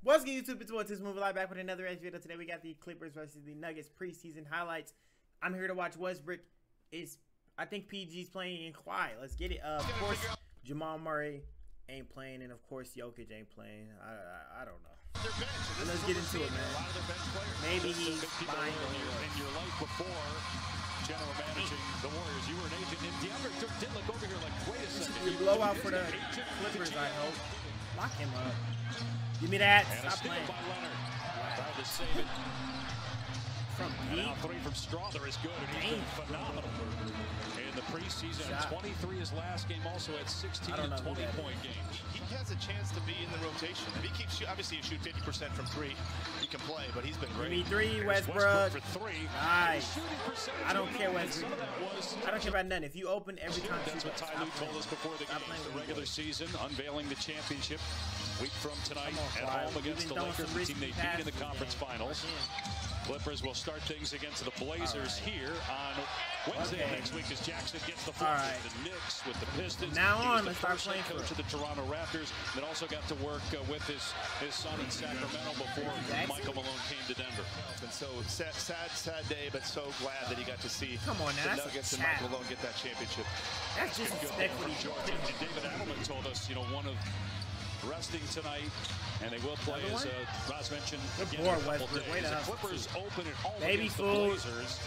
What's good, YouTube? It's TooSmooveEli back with another video. Today we got the Clippers versus the Nuggets preseason highlights. I'm here to watch Westbrook. I think PG's playing in quiet. Let's get it. Of course, Jamal Murray ain't playing, and of course Jokic ain't playing. I don't know. Let's get into it, man. Maybe he's fine in your life before general managing the Warriors. You were an agent, and Denver did look over here like, wait a second. This is a blowout for the Clippers, I hope. Lock him up. Give me that. And Stop playing. by Leonard. Tried to save it. From deep. Now 3 from Strawther is good, and he's been phenomenal in the preseason. 23 his last game, also had 16 and 20-point games. He has a chance to be in the rotation. If he keeps obviously you shoot 50% from 3, he can play, but he's been great. Give me 3, Westbrook. For 3. Nice. I don't care, Westbrook. I don't care about nothing. If you open every time, that's what Ty Lue told us before the game. The regular season, unveiling the championship week from tonight at home against the Lakers, the team they beat in the conference finals. Clippers will start things against the Blazers here on Wednesday next week as Jackson gets the floor. The Knicks with the Pistons. Now on, let's start playing. Coach of the Toronto Raptors, that also got to work with his son in Sacramento before Michael Malone came to Denver. And so sad day, but so glad that he got to see the Nuggets and Michael Malone get that championship. That's just disrespectful. And David Adelman told us, one of resting tonight, and they will play as Roz mentioned. Good board, Westbrook. Wait the up. Clippers open it home baby against food. The Blazers.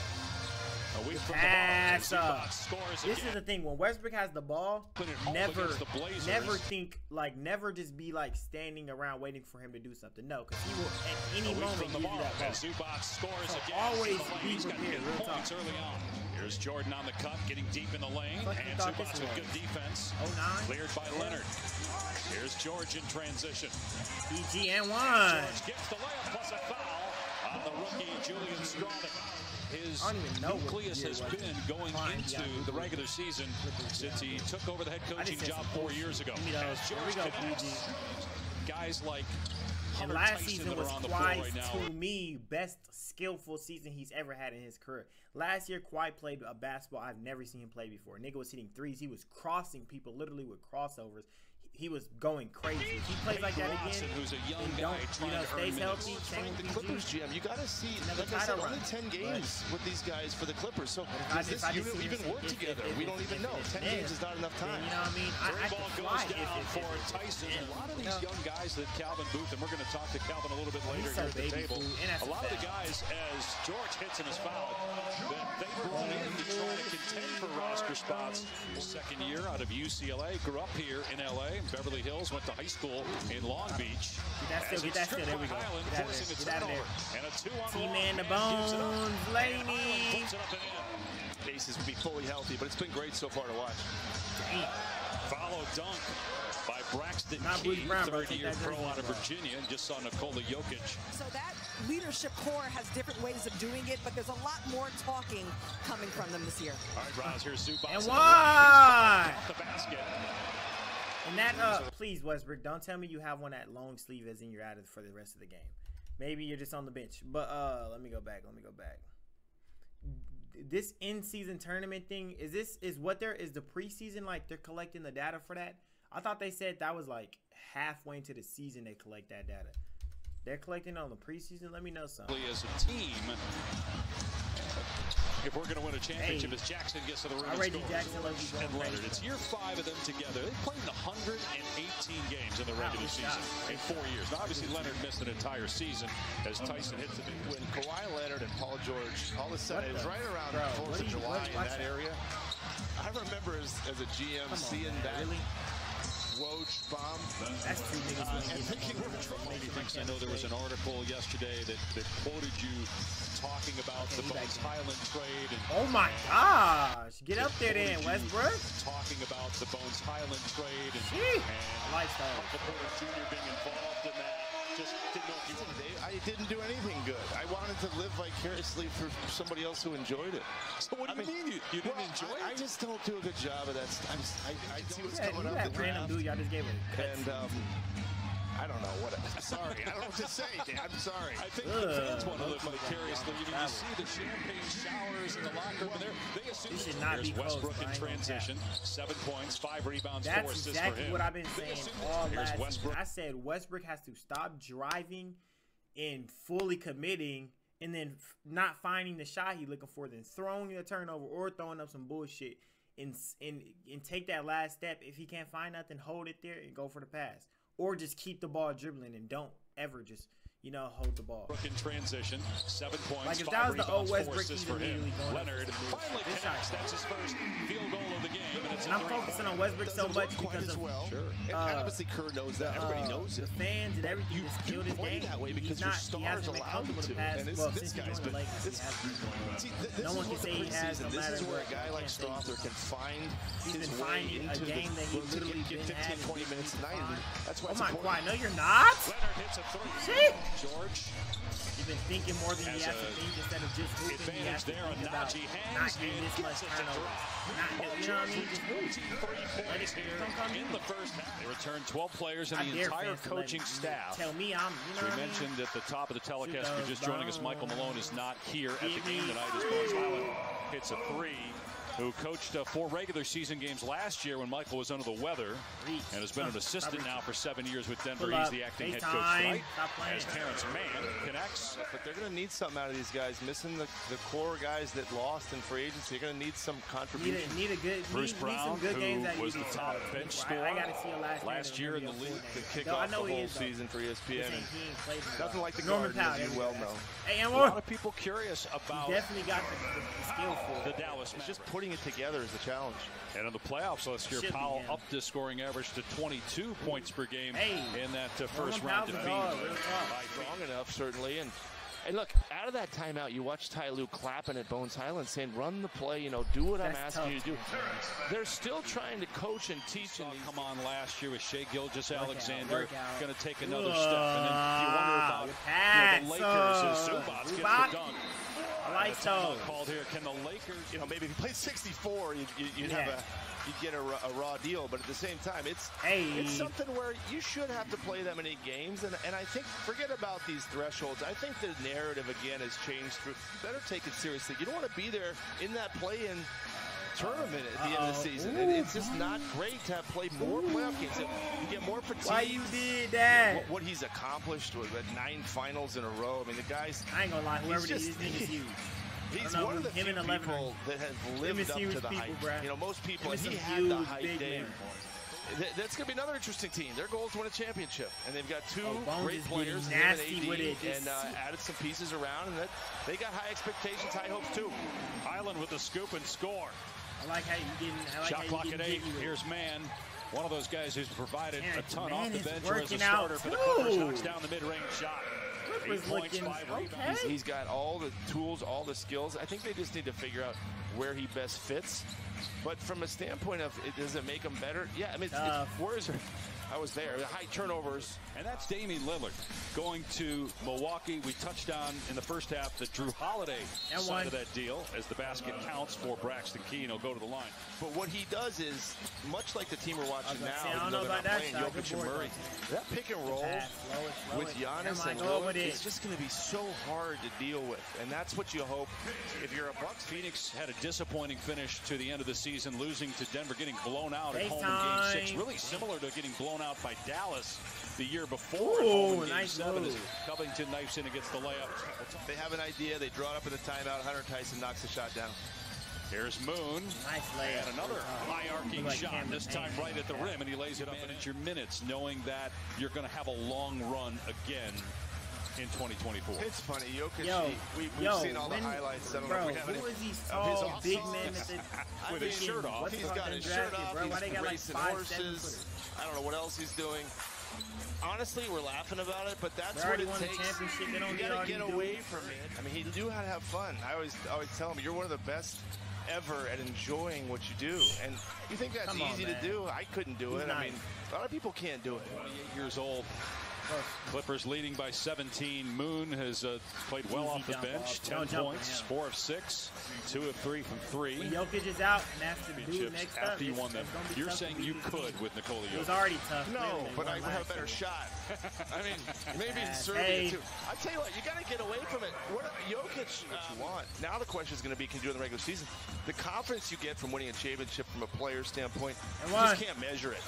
A week from Pass up. This again. is the thing. When Westbrook has the ball, never just be like standing around waiting for him to do something. No, because he will at any moment give you that ball. Zubac scores so again. Always be He's prepared. got good points early on. Here's Jordan on the cut, getting deep in the lane, and Zubac with good defense. Cleared by Leonard. Here's George in transition. PG and 1. George gets the layup plus a foul on the rookie Julian Strawther. His nucleus has been going into the regular season since he took over the head coaching job 4 years ago. Here we go, PG. Guys like and last season was Kawhi's, to me, best skillful season he's ever had in his career. Last year, Kawhi played a basketball I've never seen him play before. Nigga was hitting threes. He was crossing people literally with crossovers. He was going crazy. If he plays like that again, who's a young guy stays healthy. The Clippers, GM, you got to see, like I said, only 10 games with these guys for the Clippers. So does this unit even work together? We don't even know. 10 games is not enough time. You know what I mean? I ball goes down for Tyson. A lot of these young guys that Calvin Booth, and we're going to talk to Calvin a little bit later here at the table. A lot of the guys, as George hits in his foul, that they brought in to try to contend for roster spots. Second year out of UCLA, grew up here in LA, Beverly Hills, went to high school in Long Beach. Get that still, there we go. Get out of there. And a 2-on-1. T-Man the bones, Laney. Cases will be fully healthy, but it's been great so far to watch. Follow dunk by Braxton Key, third-year pro out of Virginia, and just saw Nikola Jokic. So that leadership core has different ways of doing it, but there's a lot more talking coming from them this year. All right, Roz, here's Zubac. And 1! Off the basket. And that, please, Westbrook, don't tell me you have one that long sleeve as in you're out of for the rest of the game. Maybe you're just on the bench. But let me go back. This in-season tournament thing, is the preseason, like they're collecting the data for that? I thought they said that was like halfway into the season they collect that data. They're collecting on the preseason? Let me know something. As a team, if we're going to win a championship, as Jackson gets to the rim and Leonard. It's year 5 of them together. They've played 118 games in the regular season in 4 years. Now, obviously, Leonard missed an entire season as Tyson hits the big when Kawhi Leonard and Paul George, all of a sudden, it was right around the 4th of July in that area. I remember as a GM seeing that. Woj bomb. That's 2 niggas. And thinking I know there was an article yesterday that quoted you talking about the Bones Highland trade. And oh my gosh. Get up there then, Westbrook. Talking about the Bones Highland trade and lifestyle. Michael Porter Jr. being involved in that. Just didn't know if you wanted to. I didn't do anything good. I wanted to live vicariously for somebody else who enjoyed it. So what do you mean you didn't enjoy it? I just don't do a good job of that. I see what's going on. That random dude y'all just gave it. And I don't know what. sorry. I don't know what to say, Dan. I'm sorry. I think the fans want to live vicariously. You see the champagne showers in the locker room there. They assume should not be Westbrook close, in transition. 7 points, 5 rebounds, 4 assists for him. That's exactly what I've been saying all last season. I said Westbrook has to stop driving and fully committing and then not finding the shot he's looking for, then throwing the turnover or throwing up some bullshit and take that last step. If he can't find nothing, hold it there and go for the pass. Or just keep the ball dribbling and don't ever just, you know, hold the ball. In transition, 7 points, like if 5 that was the rebounds, old 4 Westbrook, assists he's for him. immediately going Leonard finally connects. That's his first field goal of the game. And I'm focusing on Westbrook so much because of and obviously Kerr knows that. Everybody knows the it. fans and everything just killed his game. That way because your stars allow you to. And this guy's been. No one can say he has. This is where a guy like Strother can find his way into a game that he literally get 15, 20 minutes a night. That's why. Oh my God! No, you're not. Leonard hits a 3. See? George. You've been thinking more than you have to think instead of just hooping. You have to think about not getting this much turnover. You know what I mean? Just hoop. Let it come in the first half. They returned 12 players and the entire coaching staff. Tell me I'm, you know what I mean? We mentioned at the top of the telecast, you're just joining us, Michael Malone is not here at the game tonight as Bones Highland hits a 3. Who coached 4 regular season games last year when Michael was under the weather and has been an assistant now for 7 years with Denver. He's the acting head coach tonight as Terrence Mann connects. But they're going to need something out of these guys. Missing the core guys that lost in free agency. They're going to need some contribution. Need a good Bruce Brown, who was the top bench scorer I gotta see a last year in the league. To kick off the whole season for ESPN. Nothing like the Norman Garden, as you well know. Hey, a lot of people curious about definitely got the skill for the Dallas Mavericks. Just putting it together is the challenge. And in the playoffs last year, Powell upped his scoring average to 22 points per game in that first round defeat. Strong enough, certainly. And look, out of that timeout, you watch Ty Lue clapping at Bones Highland saying, run the play, you know, do what I'm asking you to do. They're still trying to coach and teach. And come on last year with Shai Gilgeous-Alexander going to take another step. And then you wonder about the Lakers as Zubac gets the dunk. I like so. Called here. Can the Lakers, you know, maybe if you played 64, you'd have you'd get a raw deal, but at the same time, it's something where you should have to play that many games, and I think, forget about these thresholds. I think the narrative again has changed. Better take it seriously. You don't want to be there in that play-in tournament at the end of the season. It's just not great to have played more playoff games. You get more fatigue. Why you did that? What he's accomplished with 9 finals in a row. I mean, the guy's. I ain't gonna lie. Whoever this nigga's huge. He's one of the few people that have lived up to the hype. You know, most people, he had the hype day. That's going to be another interesting team. Their goal is to win a championship, and they've got 2 great players and added some pieces around, and they got high expectations, high hopes too. Highland with the scoop and score. I like how you didn't. Shot clock at 8. Here's Mann. One of those guys who's provided a ton off the bench or as a starter for the Clippers. Knocks down the mid-range shot. 8 points, 5 rebounds. He's got all the tools, all the skills. I think they just need to figure out where he best fits. But from a standpoint of, does it make him better? Yeah, I mean, I was there. The high turnovers. And that's Damian Lillard going to Milwaukee. We touched on in the first half the Drew Holiday side of that deal as the basket counts for Braxton Keene. He'll go to the line. But what he does is, much like the team we're watching now, even though they're not playing Jokic and Murray, that pick and roll with Giannis and Lillard is just going to be so hard to deal with. And that's what you hope if you're a Bucks. Phoenix had a disappointing finish to the end of the season, losing to Denver, getting blown out at home in Game 6. Really similar to getting blown out by Dallas the year before. Ooh, Game nice 7 as Covington knifes in against the layup. They have an idea. They draw it up in the timeout. Hunter Tyson knocks the shot down. Here's Moon. Nice layup. And another high-arcing shot, this time right at the rim, and he lays it up and it's your minutes, knowing that you're going to have a long run again in 2024. It's funny, Jokic, we've seen all the highlights. I don't know if we have who is these tall, big men with his shirt off? He's got his shirt off. He's racing horses. I don't know what else he's doing. Honestly, we're laughing about it, but that's what it takes. You got to get away from it. I mean, he knew how to have fun. I always tell him, you're one of the best ever at enjoying what you do. And you think that's easy to do? I couldn't do it. I mean, a lot of people can't do it. 28 years old. Clippers leading by 17. Moon has played well off the bench. 10 points, 4 of 6, 2 of 3 from 3. When Jokic is out, and that's the dude next up. After you won them, you're saying you could with Nikola Jokic. It was already tough. No, but I have a better shot. I mean, maybe in Serbia too. I tell you what, you got to get away from it. Jokic, what you want. Now the question is going to be, can you do it in the regular season? The confidence you get from winning a championship from a player standpoint, you just can't measure it.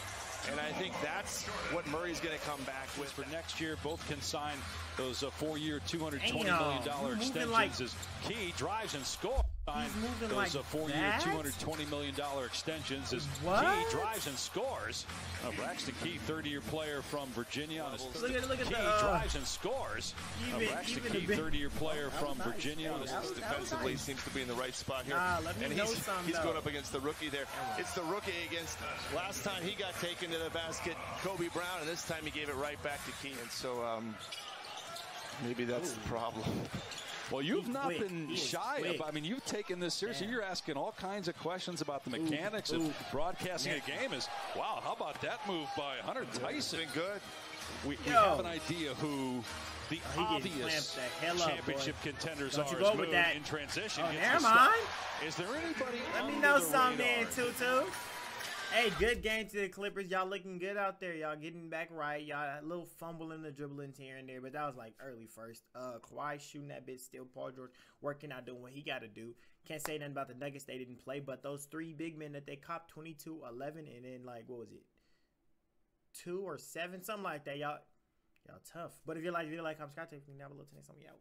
And I think that's what Murray's going to come back with. For next year, both can sign those 4-year, $220 million extensions as Key drives and scores. Those 4-year, $220 million extensions as Key drives and scores. Braxton Key, 30-year player from Virginia. Look at Key drives and scores. Braxton Key, 30-year player from Virginia. Defensively seems to be in the right spot here. And he's going up against the rookie there. It's the rookie against, last time he got taken to the basket, Kobe Brown, and this time he gave it right back to Key. And so maybe that's the problem. Well, you've not been shy of, I mean, you've taken this seriously. You're asking all kinds of questions about the mechanics of broadcasting a game. Wow, how about that move by Hunter Tyson? Been good. We have an idea who the obvious championship contenders are as Moon in transition. Oh, never mind. Is there anybody Let me know something, Tutu. Hey, good game to the Clippers. Y'all looking good out there. Y'all getting back right. Y'all a little fumbling the dribblings here and there, but that was like early first. Kawhi shooting that bit still. Paul George working out, doing what he got to do. Can't say nothing about the Nuggets. They didn't play, but those 3 big men that they copped, 22, 11, and then like, what was it? 2 or 7, something like that. Y'all tough. But if you like, I'm Scott, take me down below today. Something out.